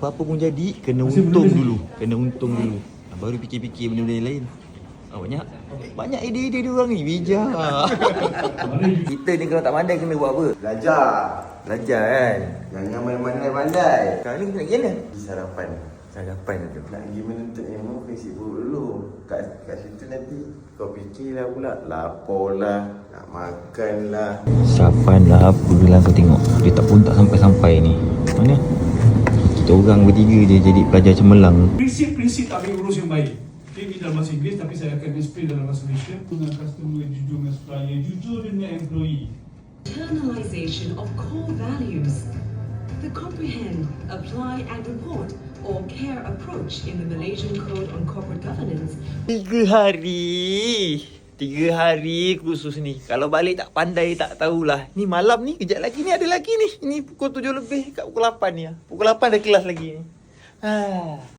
apa-apa pun jadi, kena untung dulu. Kena untung dulu. Baru fikir-fikir benda-benda yang lain. Banyak ide-ide dia orang ni, bijak. Kita ni kalau tak pandai kena buat apa? Belajar. Belajar kan? Jangan pandai-pandai. Sekarang ni nak pergi mana? Pergi sarapan. Sarapan tu. Nak pergi menuntut ilmu, kena buruk dulu. Kat situ nanti kau fikirlah pula. Lapar lah, nak makan lah. Sarapan lah apa lah kau tengok. Dia tak pun tak sampai-sampai ni. Mana? Kita orang bertiga je jadi pelajar cemerlang. Prinsip-prinsip tak ambil urus yang baik. Okay, ini dalam bahasa Inggeris tapi saya akan explain dalam bahasa Malaysia. Dengan customer, jujur dengan supplier, jujur dengan employee. Internalization of core values. The comprehend, apply and report or care approach in the Malaysian Code on Corporate Governance. 3 hari kursus ni. Kalau balik tak pandai tak tahulah. Ni malam ni kejap lagi ni ada lagi ni. Ini pukul 7 lebih kat pukul 8 ni. Pukul 8 ada kelas lagi ni.